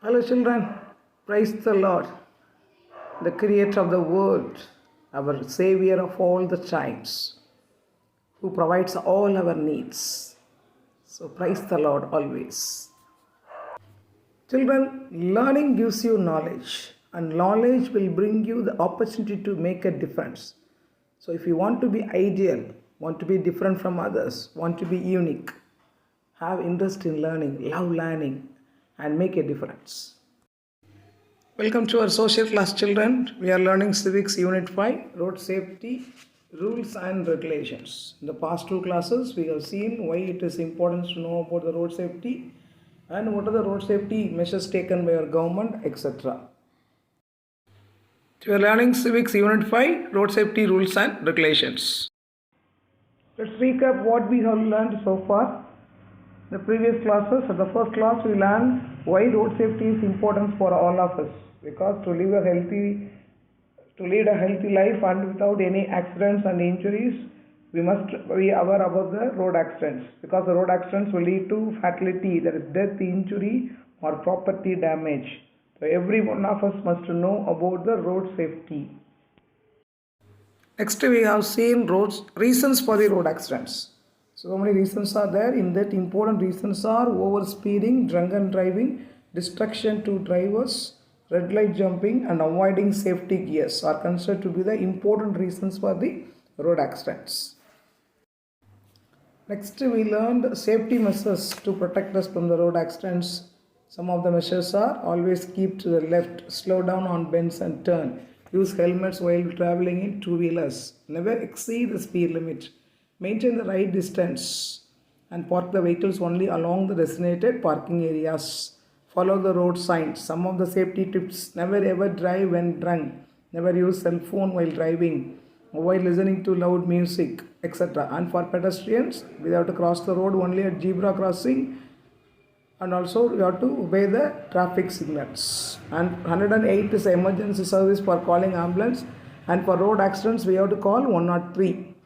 Hello, children. Praise the Lord, the Creator of the world, our Savior of all the times, who provides all our needs. So, praise the Lord always. Children, learning gives you knowledge, and knowledge will bring you the opportunity to make a difference. So, if you want to be ideal, want to be different from others, want to be unique, have interest in learning, love learning, and make a difference. Welcome to our social class, children. We are learning Civics Unit 5, Road Safety, Rules and Regulations. In the past two classes, we have seen why it is important to know about the road safety and what are the road safety measures taken by our government, etc. We are learning Civics Unit 5, Road Safety, Rules and Regulations. Let's recap what we have learned so far. The previous classes, at the first class, we learned why road safety is important for all of us. Because to lead a healthy life and without any accidents and injuries, we must be aware about the road accidents. Because the road accidents will lead to fatality, that is death, injury, or property damage. So every one of us must know about the road safety. Next, we have seen reasons for the road accidents. So many reasons are there. In that, important reasons are over-speeding, drunken driving, distraction to drivers, red light jumping, and avoiding safety gears are considered to be the important reasons for the road accidents. Next, we learned safety measures to protect us from the road accidents. Some of the measures are: always keep to the left, slow down on bends and turn, use helmets while traveling in two-wheelers, never exceed the speed limit, maintain the right distance, and park the vehicles only along the designated parking areas. Follow the road signs. Some of the safety tips: never ever drive when drunk, never use cell phone while driving, avoid listening to loud music, etc. And for pedestrians, we have to cross the road only at zebra crossing, and also we have to obey the traffic signals. And 108 is emergency service for calling ambulance, and for road accidents we have to call 103.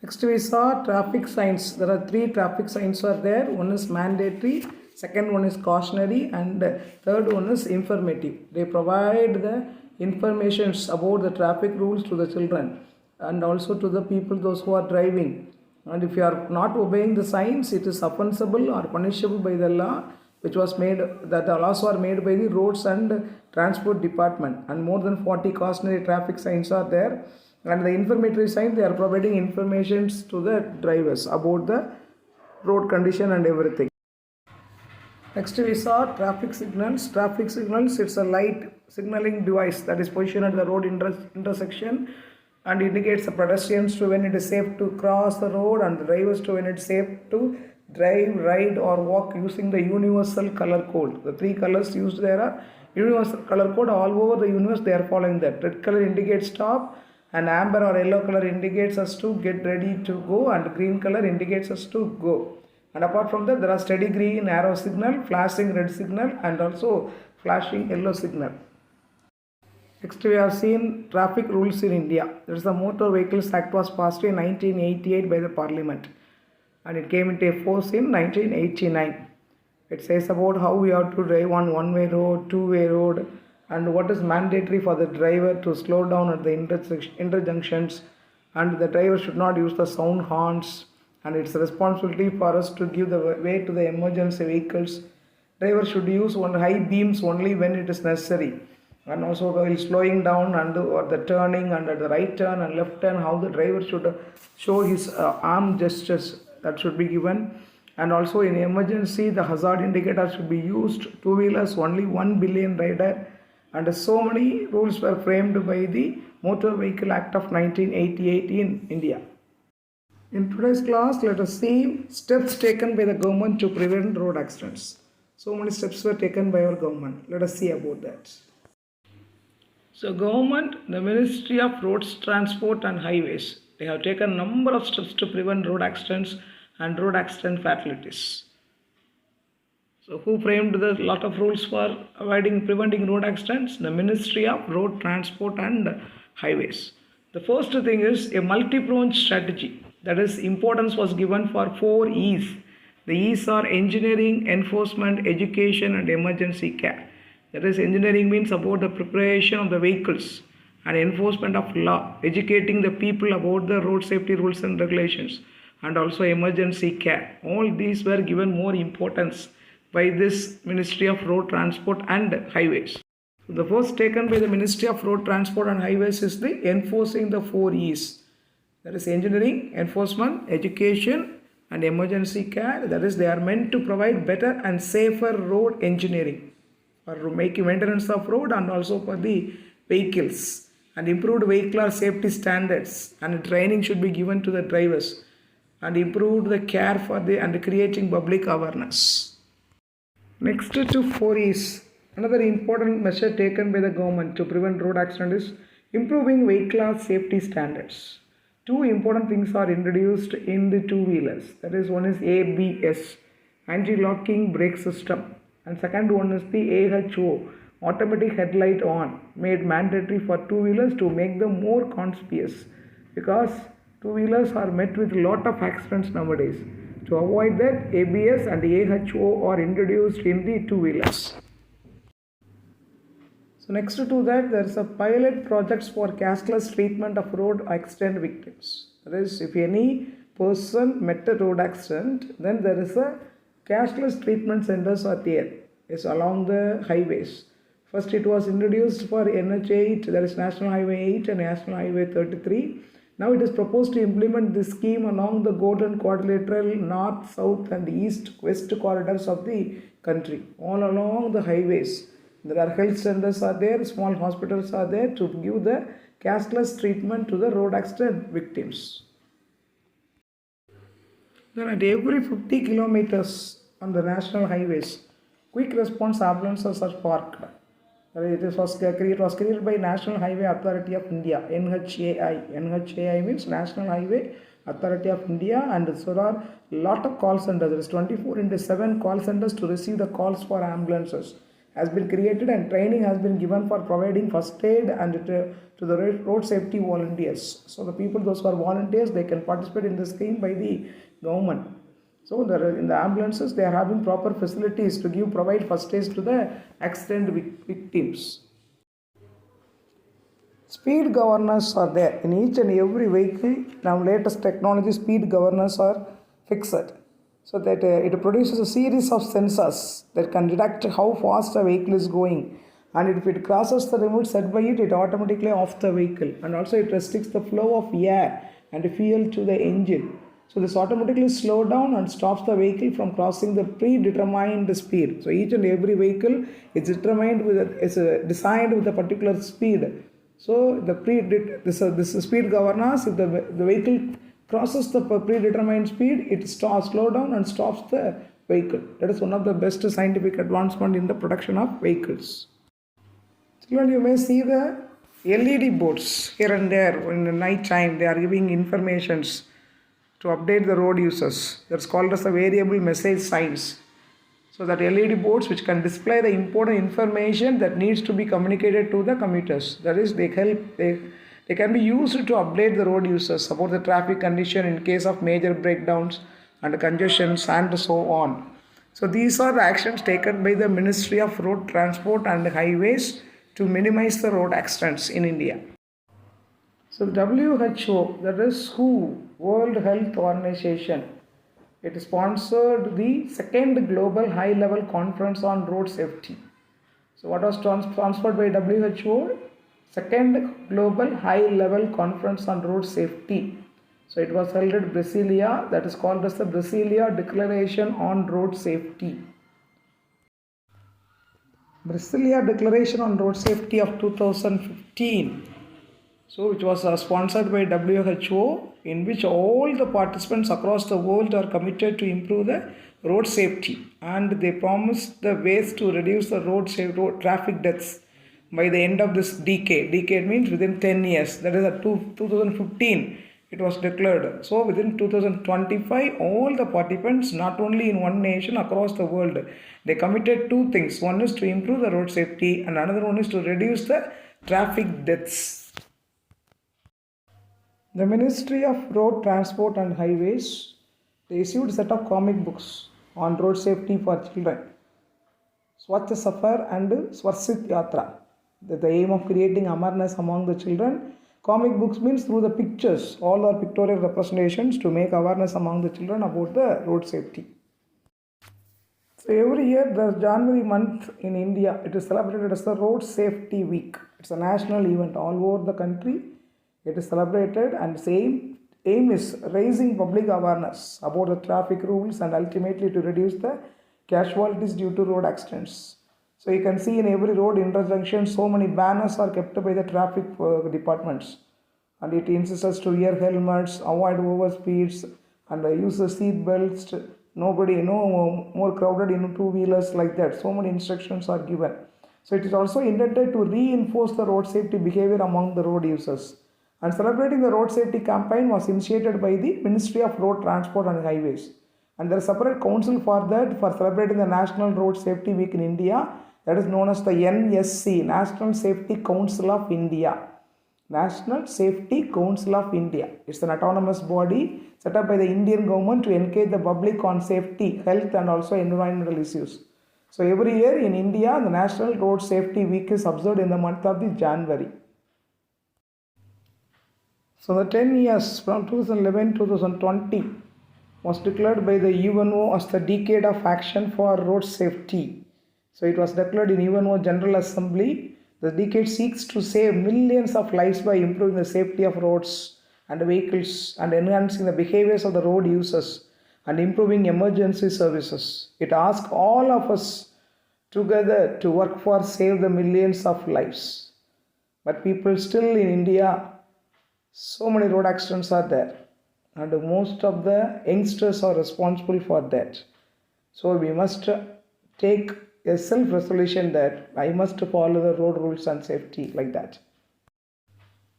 Next, we saw traffic signs. There are three traffic signs are there. One is mandatory, second one is cautionary, and third one is informative. They provide the informations about the traffic rules to the children and also to the people, those who are driving. And if you are not obeying the signs, it is offensible or punishable by the law, which was made, that the laws were made by the Roads and Transport Department. And more than 40 cautionary traffic signs are there. And the informatory sign, they are providing informations to the drivers about the road condition and everything. Next, we saw traffic signals. Traffic signals, it's a light signaling device that is positioned at the road intersection and indicates the pedestrians to when it is safe to cross the road and the drivers to when it is safe to drive, ride, or walk using the universal color code. The three colors used there are universal color code. All over the universe they are following that. Red color indicates stop, and amber or yellow color indicates us to get ready to go, and green color indicates us to go. And apart from that, there are steady green arrow signal, flashing red signal, and also flashing yellow signal. Next, we have seen traffic rules in India. There is the Motor Vehicles Act was passed in 1988 by the Parliament, and it came into force in 1989. It says about how we have to drive on one-way road, two-way road, and what is mandatory for the driver to slow down at the interjunctions, and the driver should not use the sound horns, and it's a responsibility for us to give the way to the emergency vehicles. Driver should use high beams only when it is necessary, and also while slowing down and or the turning and at the right turn and left turn, how the driver should show his arm gestures, that should be given. And also in emergency, the hazard indicator should be used. Two-wheelers only 1 billion rider. And so many rules were framed by the Motor Vehicle Act of 1988 in India. In today's class, let us see steps taken by the government to prevent road accidents. So many steps were taken by our government. Let us see about that. So government, the Ministry of Roads, Transport and Highways, they have taken a number of steps to prevent road accidents and road accident fatalities. So who framed the lot of rules for preventing road accidents? The Ministry of Road, Transport and Highways. The first thing is a multi-pronged strategy. That is, importance was given for 4 E's. The E's are engineering, enforcement, education, and emergency care. That is, engineering means about the preparation of the vehicles and enforcement of law, educating the people about the road safety rules and regulations, and also emergency care. All these were given more importance by this Ministry of Road Transport and Highways. So the first taken by the Ministry of Road Transport and Highways is the enforcing the 4 E's. That is engineering, enforcement, education, and emergency care. That is, they are meant to provide better and safer road engineering for making maintenance of road and also for the vehicles, and improved vehicular safety standards, and training should be given to the drivers, and improved the care for the and creating public awareness. Next to 4 is another important measure taken by the government to prevent road accident is improving vehicular safety standards. Two important things are introduced in the two-wheelers. That is, one is ABS, anti-locking brake system, and second one is the AHO, automatic headlight on, made mandatory for two-wheelers to make them more conspicuous, because two-wheelers are met with a lot of accidents nowadays. To avoid that, ABS and AHO are introduced in the two-wheelers. So next to that, there is a pilot projects for cashless treatment of road accident victims. That is, if any person met a road accident, then there is a cashless treatment centers are there. It's along the highways. First, it was introduced for NH8, that is National Highway 8 and National Highway 33. Now it is proposed to implement this scheme along the Golden Quadrilateral North, South and East, West corridors of the country. All along the highways, there are health centers are there, small hospitals are there to give the cashless treatment to the road accident victims. Then at every 50 kilometers on the national highways, quick response ambulances are parked. It was created by National Highway Authority of India, NHAI. NHAI means National Highway Authority of India, and there are a lot of call centers. There is 24/7 call centers to receive the calls for ambulances. Has been created, and training has been given for providing first aid and to the road safety volunteers. So the people, those who are volunteers, they can participate in the scheme by the government. So in the ambulances, they are having proper facilities to provide first aid to the accident victims. Speed governors are there in each and every vehicle. Now latest technology, speed governors are fixed, so that it produces a series of sensors that can detect how fast a vehicle is going, and if it crosses the limit set by it, it automatically off the vehicle, and also it restricts the flow of air and fuel to the engine. So this automatically slows down and stops the vehicle from crossing the predetermined speed. So each and every vehicle is determined designed with a particular speed. So this speed governors, if the vehicle crosses the predetermined speed, it slows down and stops the vehicle. That is one of the best scientific advancement in the production of vehicles. Children, you may see the LED boards here and there in the night time. They are giving informations to update the road users. That's called as the variable message signs. So that LED boards which can display the important information that needs to be communicated to the commuters. That is, they can be used to update the road users about the traffic condition in case of major breakdowns and congestions and so on. So these are the actions taken by the Ministry of Road Transport and Highways to minimize the road accidents in India. So the WHO, that is WHO, World Health Organization, it sponsored the second global high-level conference on road safety. So what was sponsored by WHO? Second global high-level conference on road safety. So it was held at Brasilia, that is called as the Brasilia Declaration on Road Safety. Brasilia Declaration on Road Safety of 2015. So which was sponsored by WHO, in which all the participants across the world are committed to improve the road safety, and they promised the ways to reduce the road traffic deaths by the end of this decade. Decade means within 10 years. That is at 2015 it was declared. So within 2025, all the participants, not only in one nation, across the world, they committed two things. One is to improve the road safety, and another one is to reduce the traffic deaths. The Ministry of Road Transport and Highways, they issued a set of comic books on road safety for children. Swachh Safar and Swarsit Yatra. The aim of creating awareness among the children. Comic books means through the pictures, all are pictorial representations to make awareness among the children about the road safety. So every year, the January month in India, it is celebrated as the Road Safety Week. It's a national event all over the country. It is celebrated, and same aim is raising public awareness about the traffic rules and ultimately to reduce the casualties due to road accidents. So you can see in every road intersection, so many banners are kept by the traffic departments, and it insists us to wear helmets, avoid over speeds, and use the seat belts. No more crowded in two-wheelers like that. So many instructions are given. So it is also intended to reinforce the road safety behavior among the road users. And celebrating the road safety campaign was initiated by the Ministry of Road Transport and Highways. And there is a separate council for that, for celebrating the National Road Safety Week in India. That is known as the NSC, National Safety Council of India. National Safety Council of India. It's an autonomous body set up by the Indian government to engage the public on safety, health and also environmental issues. So every year in India, the National Road Safety Week is observed in the month of the January. So the 10 years from 2011 to 2020 was declared by the UNO as the Decade of Action for Road Safety. So it was declared in UNO General Assembly. The decade seeks to save millions of lives by improving the safety of roads and vehicles and enhancing the behaviors of the road users and improving emergency services. It asks all of us together to work for save the millions of lives. But people still in India, so many road accidents are there, and most of the youngsters are responsible for that. So we must take a self-resolution that I must follow the road rules and safety like that.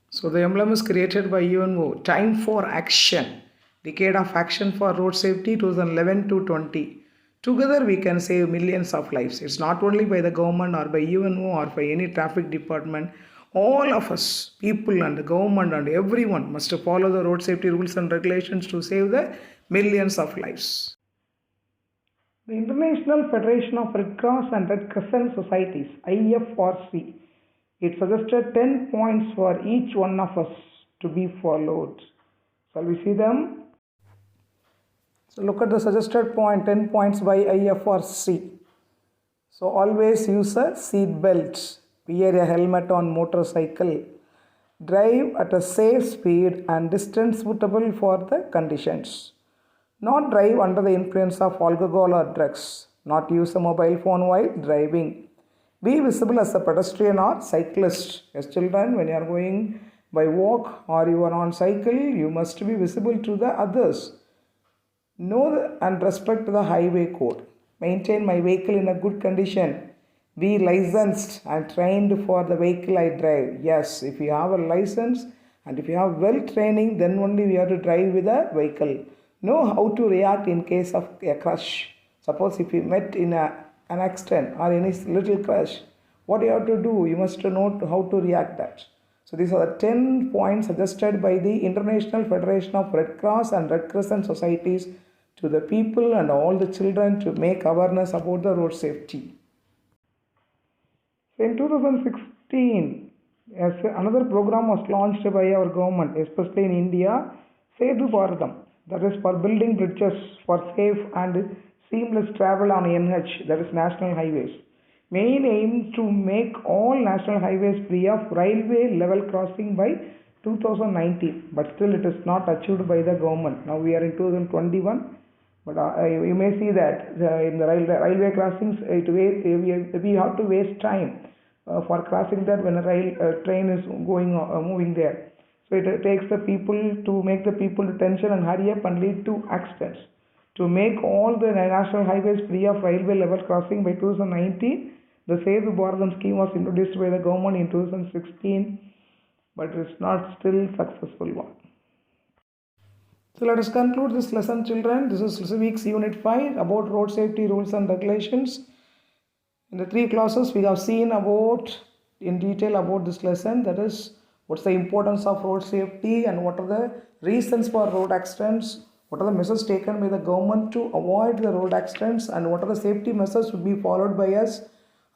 So the emblem is created by UNO, Time for Action, Decade of Action for Road Safety 2011 to 20. Together we can save millions of lives. It's not only by the government or by UNO or by any traffic department. All of us, people and the government and everyone must follow the road safety rules and regulations to save the millions of lives. The International Federation of Red Cross and Red Crescent Societies, IFRC, it suggested 10 points for each one of us to be followed. Shall we see them? So look at the suggested 10 points by IFRC. So always use a seat belt, wear a helmet on motorcycle, drive at a safe speed and distance suitable for the conditions. Not drive under the influence of alcohol or drugs. Not use a mobile phone while driving. Be visible as a pedestrian or cyclist. As children, when you are going by walk or you are on cycle, you must be visible to the others. Know and respect the highway code. Maintain my vehicle in a good condition. Be licensed and trained for the vehicle I drive. Yes, if you have a license and if you have well training, then only we have to drive with a vehicle. Know how to react in case of a crash. Suppose if you met in an accident or any little crash, what you have to do? You must know how to react that. So these are the 10 points suggested by the International Federation of Red Cross and Red Crescent Societies to the people and all the children to make awareness about the road safety. So in 2016, as another program was launched by our government, especially in India, VIII Bharatam. That is for building bridges for safe and seamless travel on NH, that is national highways. Main aim to make all national highways free of railway level crossing by 2019, but still it is not achieved by the government. Now we are in 2021, but you may see that in the railway crossings, we have to waste time for crossing that when a train is moving there. So it takes the people to make the people to tension and hurry up and lead to accidents. To make all the national highways free of railway level crossing by 2019, the VIII Bharatam scheme was introduced by the government in 2016, but it's not still successful one. So let us conclude this lesson, children. This is Civics Unit 5 about road safety rules and regulations. In the 3 classes, we have seen in detail about this lesson. That is, what's the importance of road safety and what are the reasons for road accidents, What are the measures taken by the government to avoid the road accidents, and what are the safety measures should be followed by us,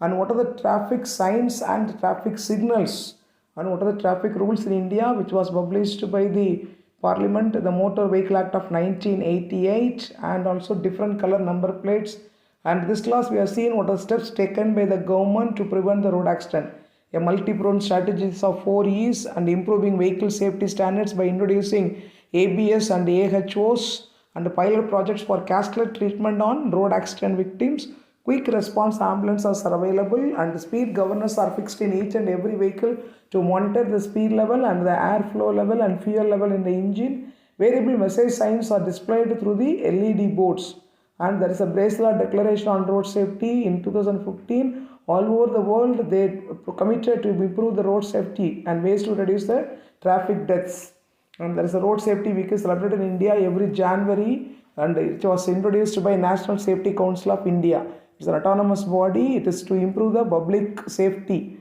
and what are the traffic signs and traffic signals, and what are the traffic rules in India, which was published by the Parliament, the Motor Vehicle Act of 1988, and also different color number plates. And this class we have seen what are steps taken by the government to prevent the road accident. A multi-pronged strategies of 4 E's and improving vehicle safety standards by introducing ABS and AHOs and pilot projects for cashless treatment on road accident victims. Quick response ambulances are available, and the speed governors are fixed in each and every vehicle to monitor the speed level and the airflow level and fuel level in the engine. Variable message signs are displayed through the LED boards. And there is a Bracelet Declaration on Road Safety in 2015. All over the world, they committed to improve the road safety and ways to reduce the traffic deaths. And there is a Road Safety Week is celebrated in India every January, and it was introduced by National Safety Council of India. It's an autonomous body. It is to improve the public safety.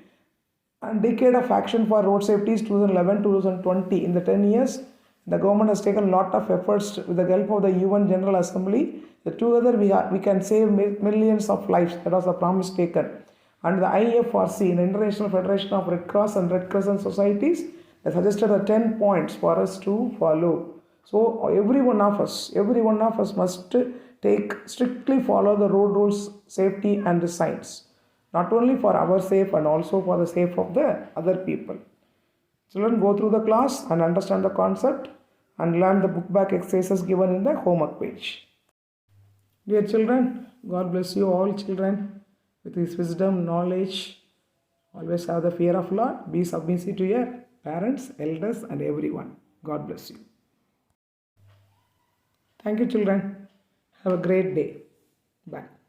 And decade of action for road safety is 2011-2020. In the 10 years, the government has taken a lot of efforts with the help of the UN General Assembly. Together we can save millions of lives. That was the promise taken. And the IFRC, the International Federation of Red Cross and Red Crescent Societies, has suggested the 10 points for us to follow. So every one of us must strictly follow the road rules, safety and the signs. Not only for our safe and also for the safe of the other people. Children, go through the class and understand the concept and learn the book back exercises given in the homework page. Dear children, God bless you all children with His wisdom, knowledge. Always have the fear of Lord. Be submissive to your parents, elders and everyone. God bless you. Thank you children. Have a great day. Bye.